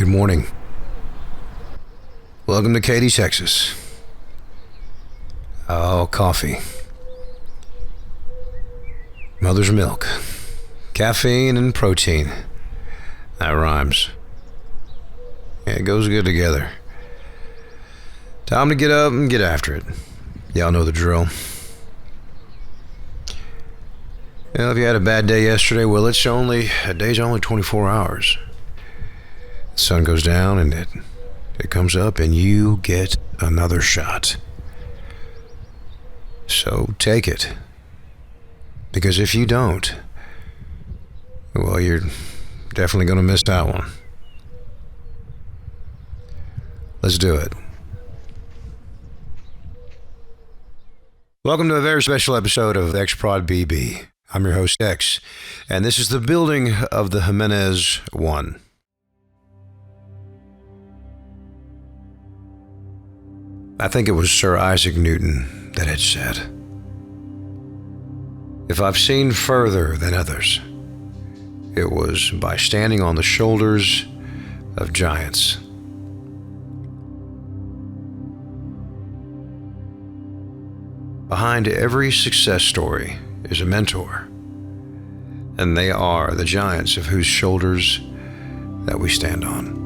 Good morning. Welcome to Katy, Texas. Oh, coffee. Mother's milk. Caffeine and protein. That rhymes. Yeah, it goes good together. Time to get up and get after it. Y'all know the drill. Well, if you had a bad day yesterday, well, a day's only 24 hours. The sun goes down and it comes up and you get another shot. So take it. Because if you don't, well, you're definitely going to miss that one. Let's do it. Welcome to a very special episode of X-Prod BB. I'm your host, X, and this is the building of the Ximenez 1. I think it was Sir Isaac Newton that had said, "If I've seen further than others, it was by standing on the shoulders of giants." Behind every success story is a mentor, and they are the giants of whose shoulders that we stand on.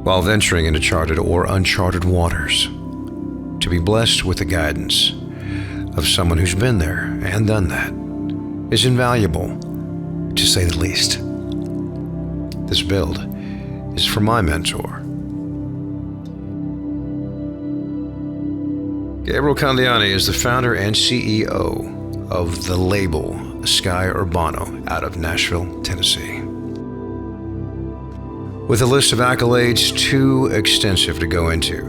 While venturing into charted or uncharted waters, to be blessed with the guidance of someone who's been there and done that is invaluable, to say the least. This build is for my mentor, Gabriel Candiani is the founder and CEO of the label Sky Urbano out of Nashville, Tennessee. With a list of accolades too extensive to go into.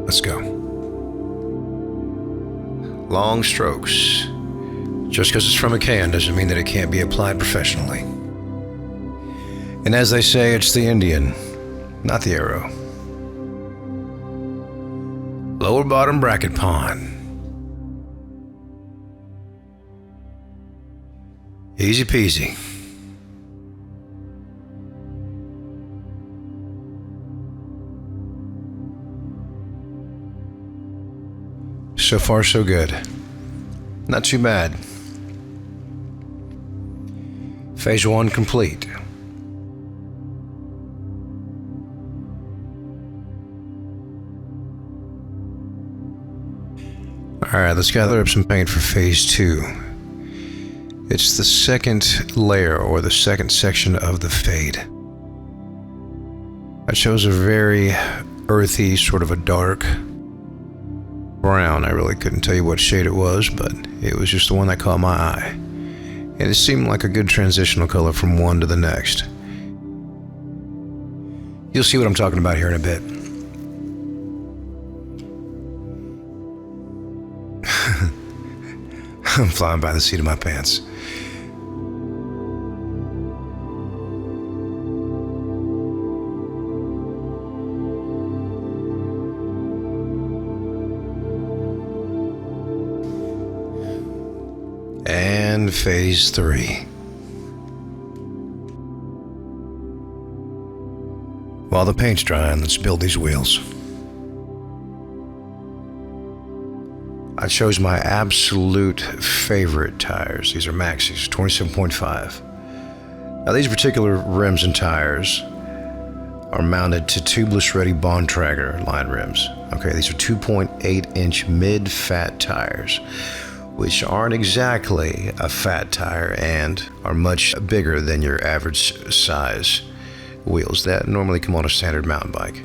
Let's go. Long strokes. Just because it's from a can doesn't mean that it can't be applied professionally. And as they say, it's the Indian, not the arrow. Lower bottom bracket pond. Easy peasy. So far, so good. Not too bad. Phase 1 complete. Alright, let's gather up some paint for phase 2. It's the second layer, or the second section of the fade. I chose a very earthy, sort of a dark brown. I really couldn't tell you what shade it was, but it was just the one that caught my eye. And it seemed like a good transitional color from one to the next. You'll see what I'm talking about here in a bit. I'm flying by the seat of my pants. And phase 3. While the paint's drying, let's build these wheels. I chose my absolute favorite tires. These are Maxxis, 27.5. Now these particular rims and tires are mounted to tubeless ready Bontrager line rims. Okay, these are 2.8 inch mid-fat tires, which aren't exactly a fat tire and are much bigger than your average size wheels that normally come on a standard mountain bike.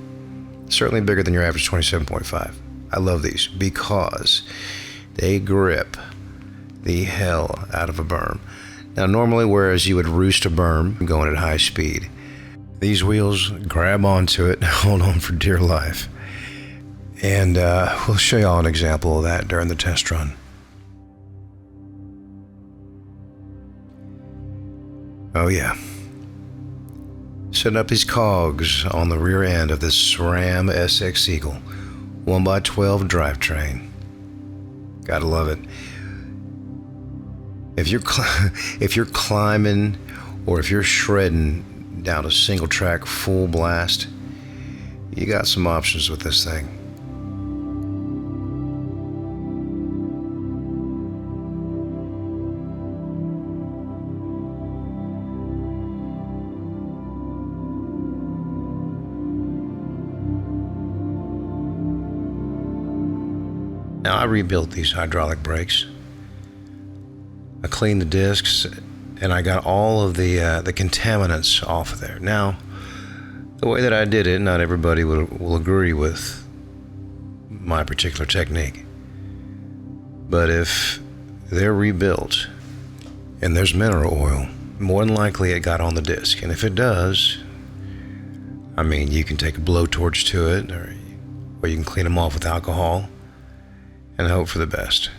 Certainly bigger than your average 27.5. I love these because they grip the hell out of a berm. Now normally, whereas you would roost a berm going at high speed, these wheels grab onto it and hold on for dear life. And we'll show y'all an example of that during the test run. Oh yeah. Setting up these cogs on the rear end of this Ram SX Eagle 1x12 drivetrain. Gotta love it. If you're if you're climbing or if you're shredding down a single track full blast, you got some options with this thing. Now I rebuilt these hydraulic brakes. I cleaned the discs and I got all of the contaminants off of there. Now, the way that I did it, not everybody will agree with my particular technique. But if they're rebuilt and there's mineral oil, more than likely it got on the disc. And if it does, I mean, you can take a blowtorch to it, or you can clean them off with alcohol and hope for the best.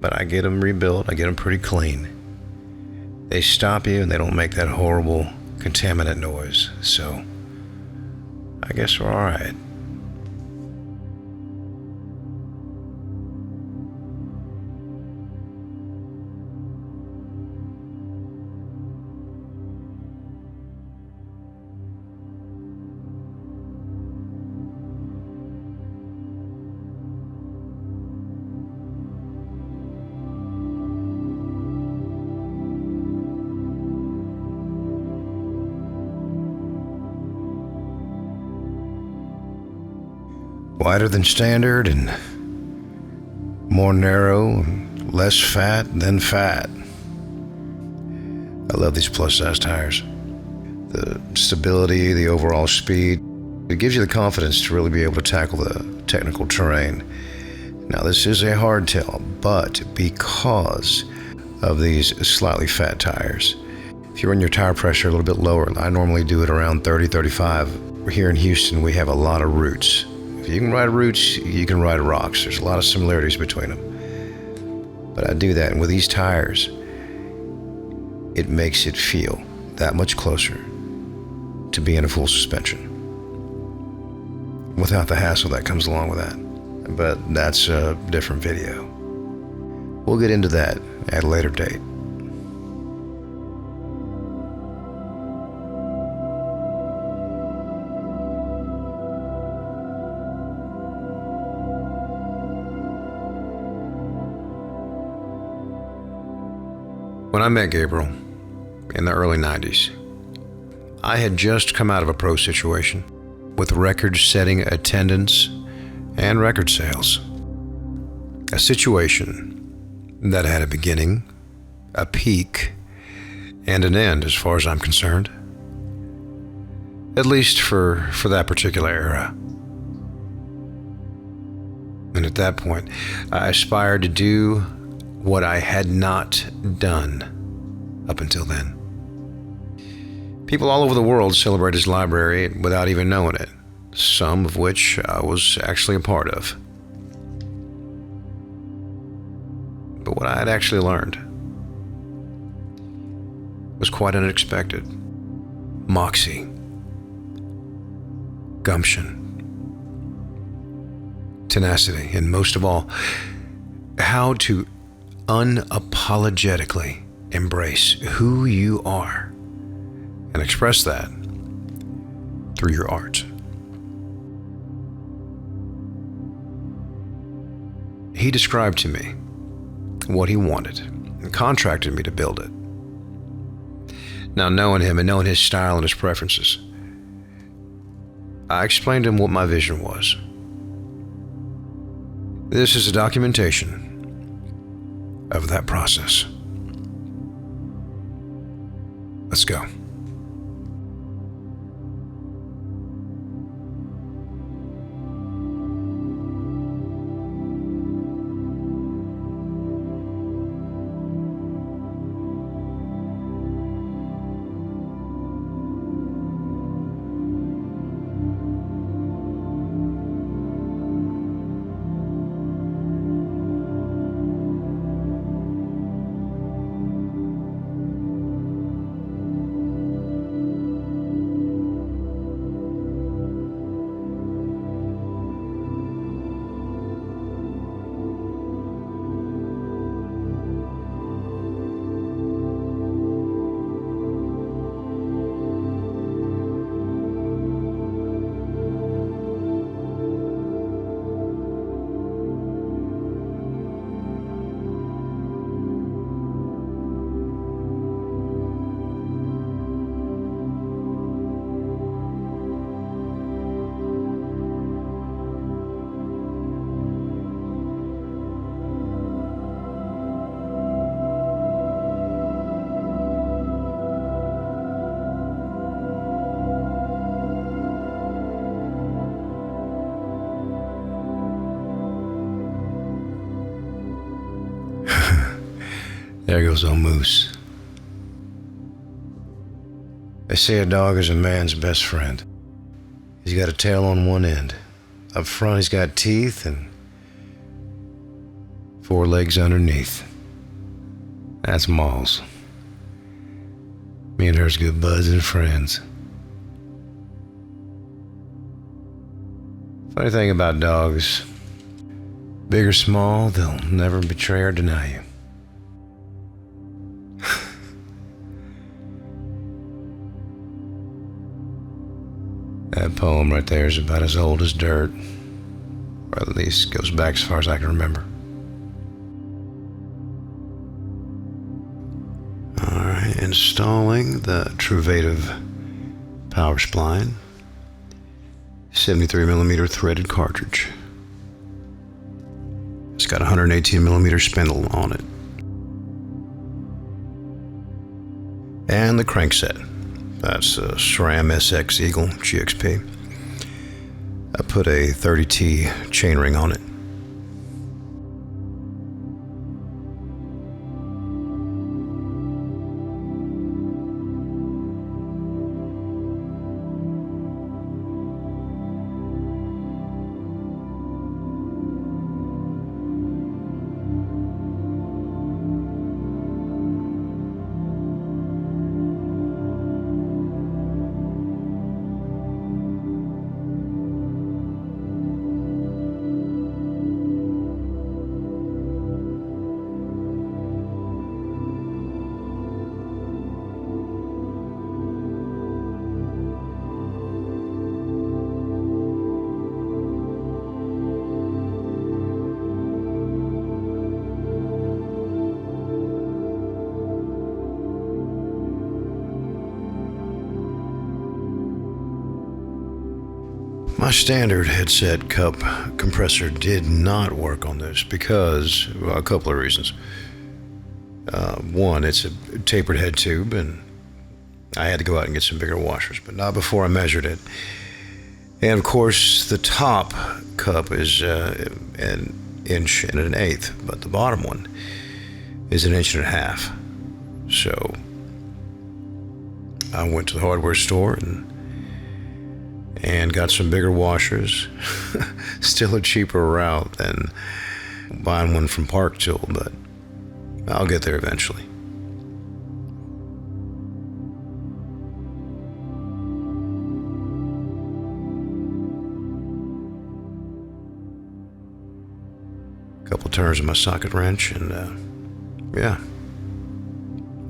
But I get them rebuilt, I get them pretty clean. They stop you and they don't make that horrible contaminant noise, so I guess we're all right. Wider than standard and more narrow and less fat than fat. I love these plus size tires. The stability, the overall speed, it gives you the confidence to really be able to tackle the technical terrain. Now this is a hardtail, but because of these slightly fat tires, if you run your tire pressure a little bit lower, I normally do it around 30, 35. Here in Houston, we have a lot of roots. If you can ride roots, you can ride rocks. There's a lot of similarities between them. But I do that, and with these tires, it makes it feel that much closer to being a full suspension, without the hassle that comes along with that. But that's a different video. We'll get into that at a later date. When I met Gabriel in the early 90s, I had just come out of a pro situation with record-setting attendance and record sales. A situation that had a beginning, a peak, and an end as far as I'm concerned. At least for that particular era. And at that point, I aspired to do what I had not done up until then. People all over the world celebrate his library without even knowing it, some of which I was actually a part of. But what I had actually learned was quite unexpected. Moxie, gumption, tenacity, and most of all, how to unapologetically embrace who you are and express that through your art. He described to me what he wanted and contracted me to build it. Now, knowing him and knowing his style and his preferences, I explained to him what my vision was. This is a documentation of that process. Let's go. There goes old Moose. They say a dog is a man's best friend. He's got a tail on one end. Up front, he's got teeth and 4 legs underneath. That's Malls. Me and her's good buds and friends. Funny thing about dogs, big or small, they'll never betray or deny you. That poem right there is about as old as dirt, or at least goes back as far as I can remember. All right, installing the Truvative power spline, 73mm threaded cartridge. It's got a 118mm spindle on it. And the crankset. That's a SRAM SX Eagle GXP. I put a 30T chainring on it. My standard headset cup compressor did not work on this because, well, a couple of reasons. One, it's a tapered head tube, and I had to go out and get some bigger washers, but not before I measured it. And of course, the top cup is an inch and an eighth, but the bottom one is an inch and a half. So I went to the hardware store and got some bigger washers. Still a cheaper route than buying one from Park Tool, but I'll get there eventually. A couple turns of my socket wrench, and yeah,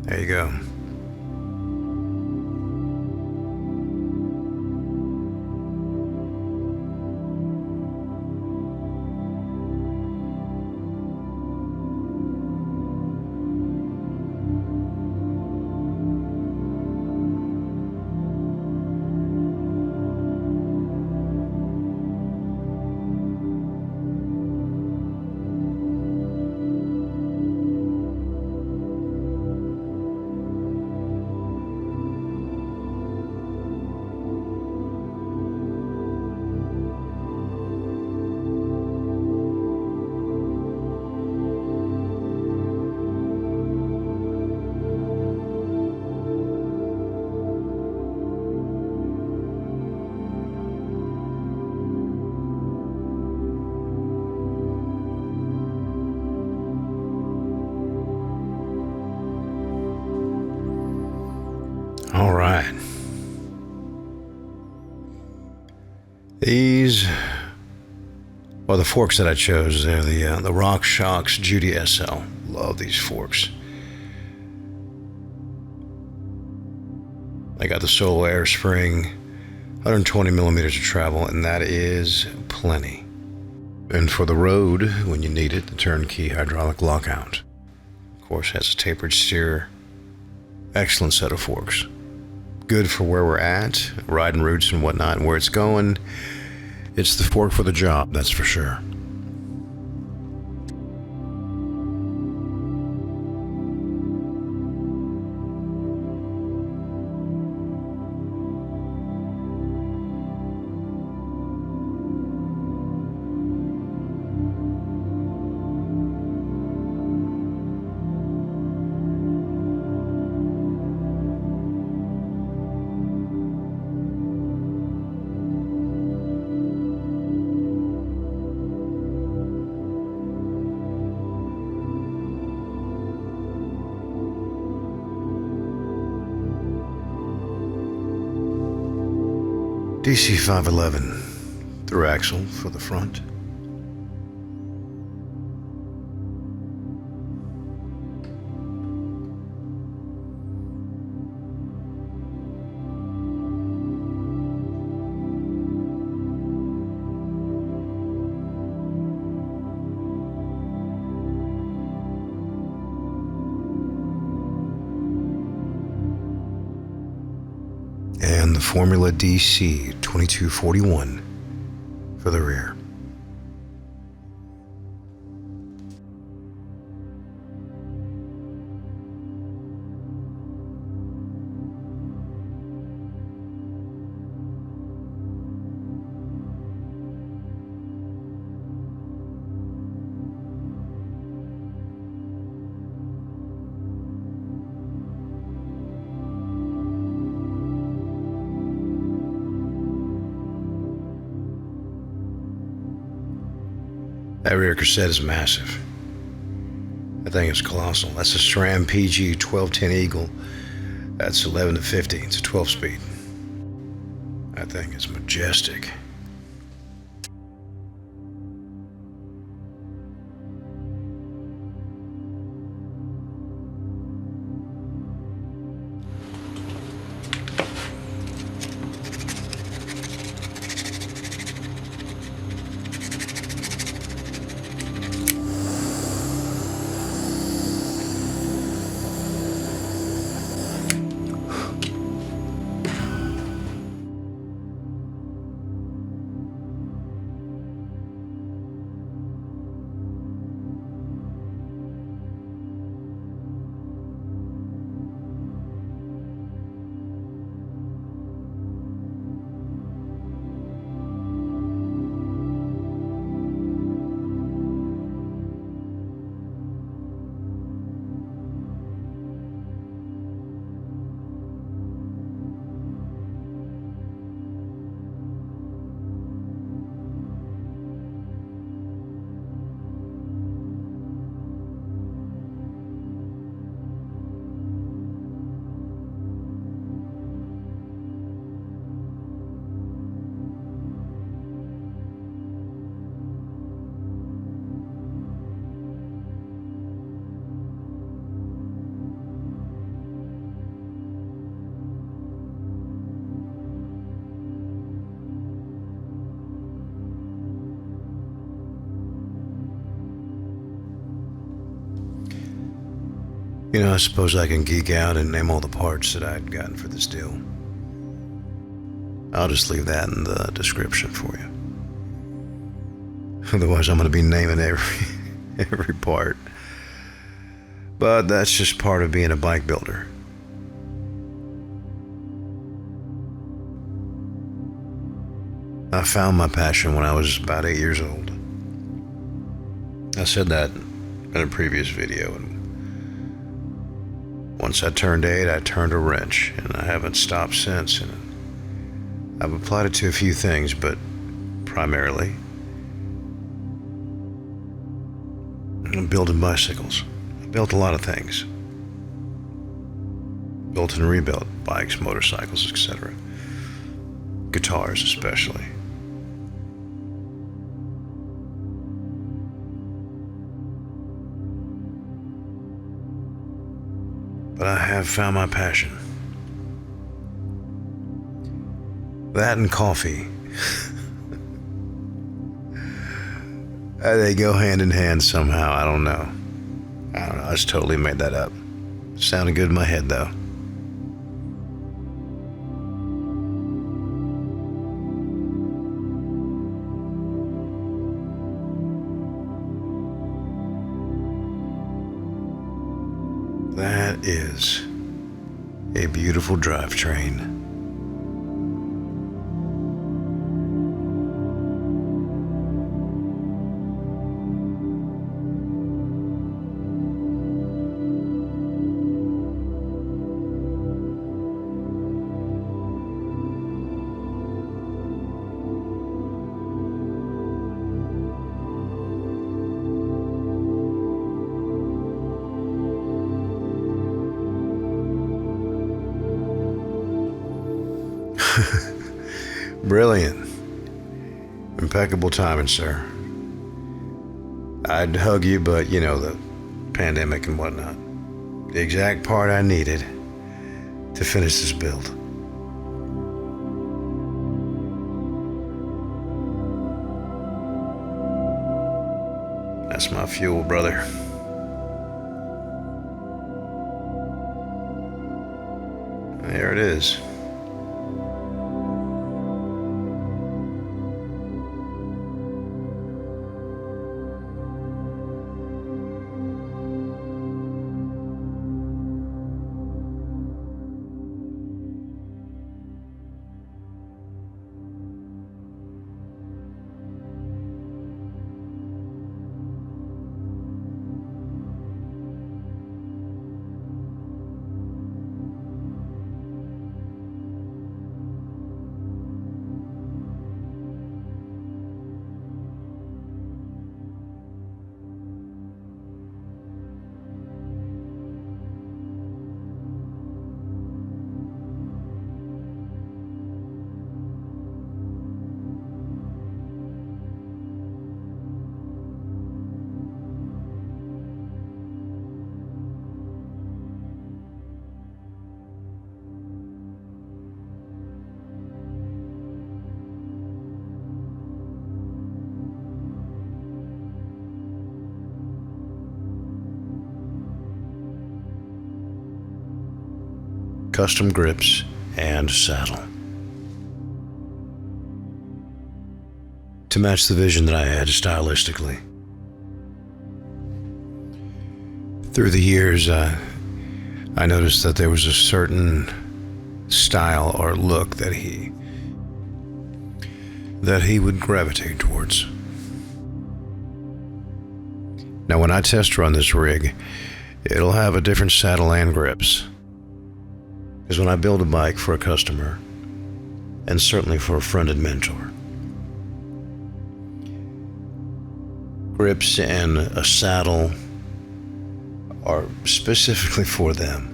there you go. All right. These are the forks that I chose. They're the RockShox Judy SL. Love these forks. I got the solo air spring, 120 millimeters of travel, and that is plenty. And for the road, when you need it, the turnkey hydraulic lockout. Of course, has a tapered steer. Excellent set of forks. Good for where we're at, riding routes and whatnot, and where it's going. It's the fork for the job, that's for sure. DC 511 through axle for the front. And the Formula DC 2241 for the rear. That rear cassette is massive. That thing is colossal. That's a SRAM PG 1210 Eagle. That's 11 to 50. It's a 12-speed. That thing is majestic. You know, I suppose I can geek out and name all the parts that I'd gotten for this deal. I'll just leave that in the description for you. Otherwise, I'm going to be naming every part. But that's just part of being a bike builder. I found my passion when I was about 8 years old. I said that in a previous video, and once I turned 8, I turned a wrench, and I haven't stopped since. And I've applied it to a few things, but primarily I'm building bicycles. I built a lot of things. Built and rebuilt bikes, motorcycles, etc. Guitars especially. But I have found my passion. That and coffee. They go hand in hand somehow. I don't know. I just totally made that up. Sounded good in my head though. That is a beautiful drivetrain. Brilliant. Impeccable timing, sir. I'd hug you, but you know, the pandemic and whatnot. The exact part I needed to finish this build. That's my fuel, brother. There it is. Custom grips and saddle. To match the vision that I had stylistically. Through the years, I noticed that there was a certain style or look that he would gravitate towards. Now, when I test run this rig, it'll have a different saddle and grips. Because when I build a bike for a customer, and certainly for a friend and mentor, grips and a saddle are specifically for them.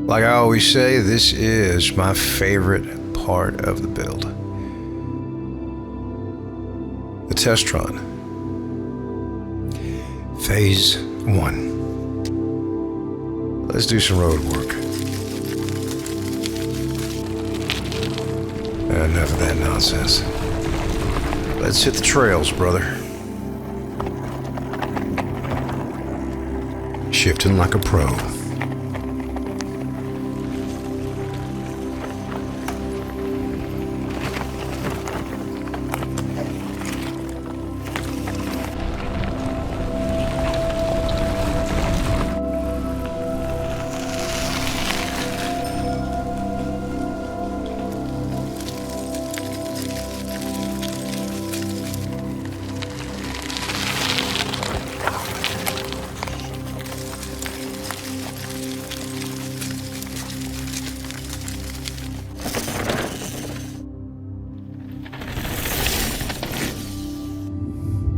Like I always say, this is my favorite part of the build. The test run. Phase 1. Let's do some road work. Enough of that nonsense. Let's hit the trails, brother. Shifting like a pro.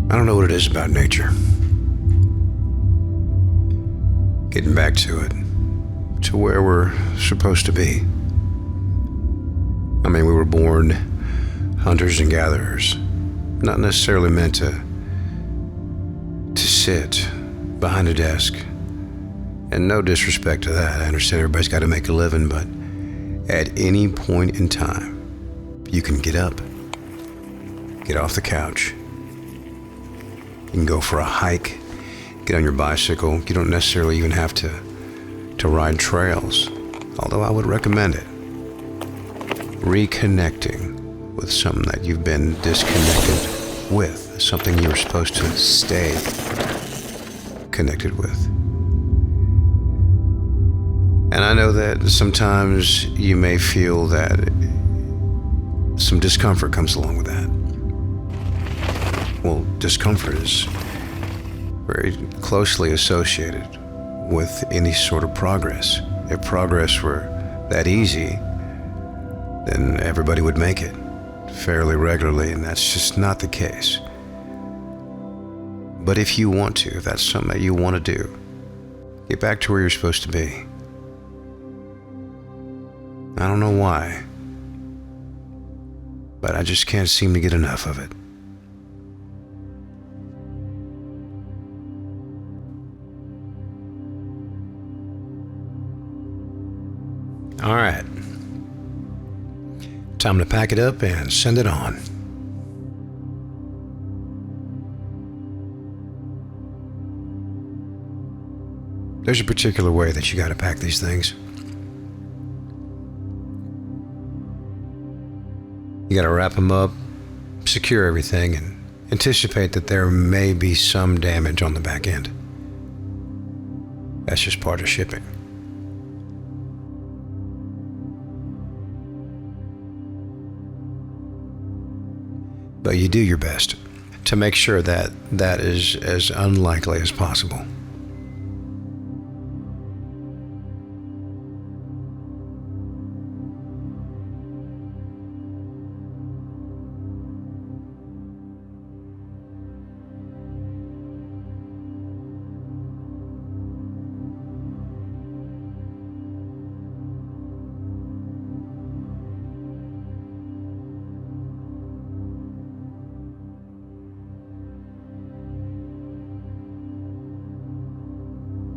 I don't know what it is about nature. Getting back to it, to where we're supposed to be. I mean, we were born hunters and gatherers, not necessarily meant to sit behind a desk. And no disrespect to that, I understand everybody's got to make a living, but at any point in time, you can get up, get off the couch, you can go for a hike, get on your bicycle. You don't necessarily even have to ride trails, although I would recommend it. Reconnecting with something that you've been disconnected with, something you were supposed to stay connected with. And I know that sometimes you may feel that some discomfort comes along with that. Well, discomfort is very closely associated with any sort of progress. If progress were that easy, then everybody would make it fairly regularly, and that's just not the case. But if you want to, if that's something that you want to do, get back to where you're supposed to be. I don't know why, but I just can't seem to get enough of it. All right. Time to pack it up and send it on. There's a particular way that you got to pack these things. You got to wrap them up, secure everything, and anticipate that there may be some damage on the back end. That's just part of shipping. But you do your best to make sure that that is as unlikely as possible.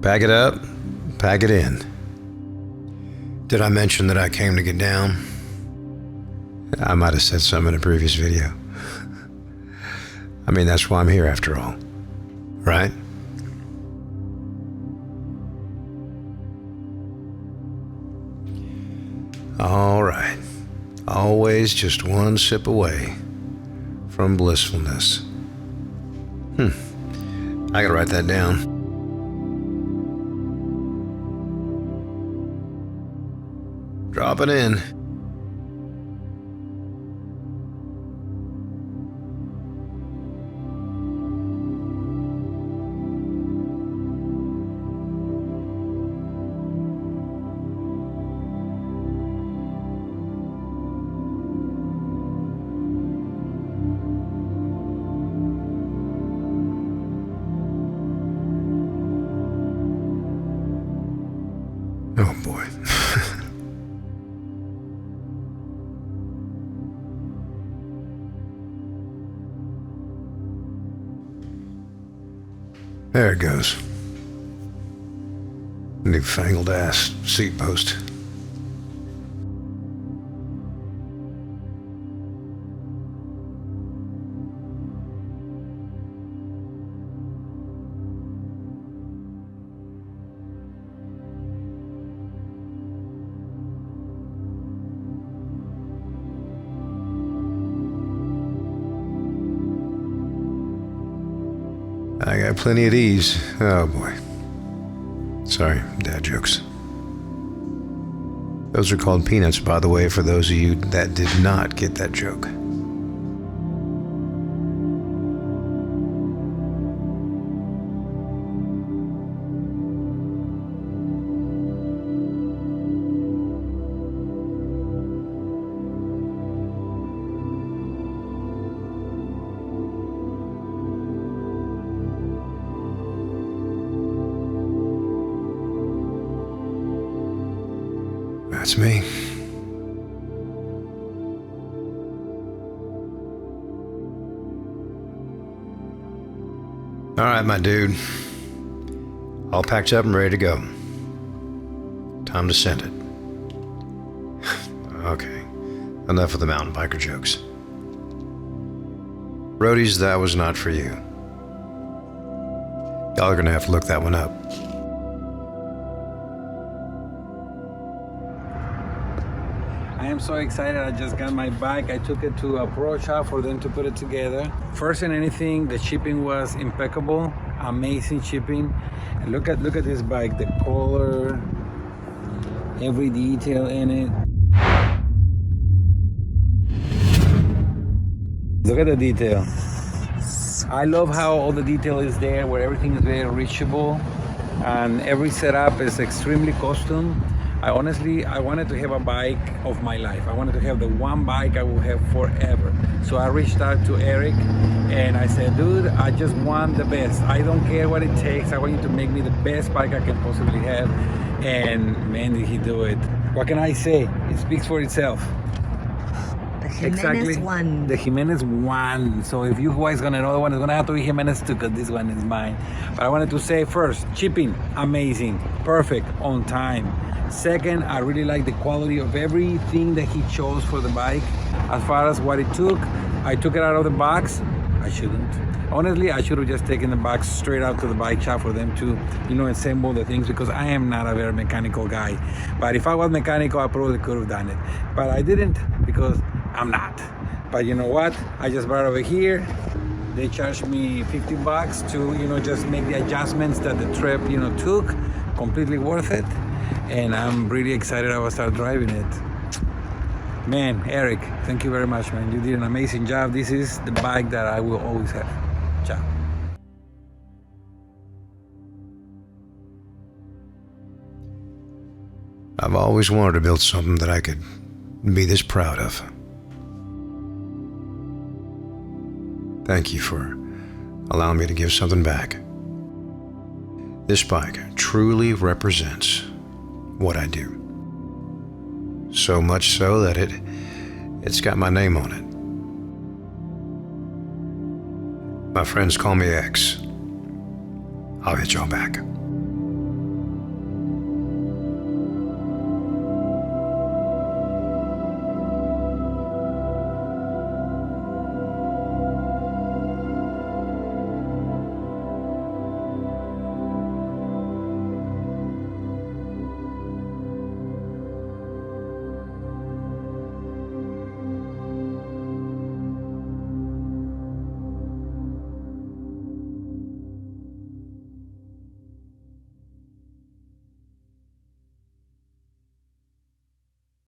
Pack it up, pack it in. Did I mention that I came to get down? I might have said something in a previous video. I mean, that's why I'm here after all, right? All right. Always just one sip away from blissfulness. I gotta write that down. Drop it in. Oh boy. There it goes. Newfangled ass seat post. I got plenty of these. Oh boy. Sorry, dad jokes. Those are called peanuts, by the way, for those of you that did not get that joke. That's me. All right, my dude. All packed up and ready to go. Time to send it. Okay, enough of the mountain biker jokes. Roadies, that was not for you. Y'all are gonna have to look that one up. I am so excited. I just got my bike. I took it to a pro shop for them to put it together. First and anything, the shipping was impeccable. Amazing shipping. And look at this bike, the color, every detail in it. Look at the detail. I love how all the detail is there, where everything is very reachable, and every setup is extremely custom. I wanted to have a bike of my life. I wanted to have the one bike I will have forever. So I reached out to Eric and I said, dude, I just want the best. I don't care what it takes. I want you to make me the best bike I can possibly have. And man, did he do it. What can I say? It speaks for itself. The Ximenez one. The Ximenez one. So if you guys got another one, it's gonna have to be Ximenez too, because this one is mine. But I wanted to say first, shipping, amazing, perfect, on time. Second, I really like the quality of everything that he chose for the bike. As far as what it took, I took it out of the box. I shouldn't. Honestly, I should have just taken the box straight out to the bike shop for them to, assemble the things, because I am not a very mechanical guy. But if I was mechanical, I probably could have done it. But I didn't, because I'm not. But you know what? I just brought it over here. They charged me $50 to, just make the adjustments that the trip, took. Completely worth it. And I'm really excited I will start driving it. Man, Eric, thank you very much, man. You did an amazing job. This is the bike that I will always have. Ciao. I've always wanted to build something that I could be this proud of. Thank you for allowing me to give something back. This bike truly represents what I do. So much so that it's got my name on it. My friends call me X. I'll hit y'all back.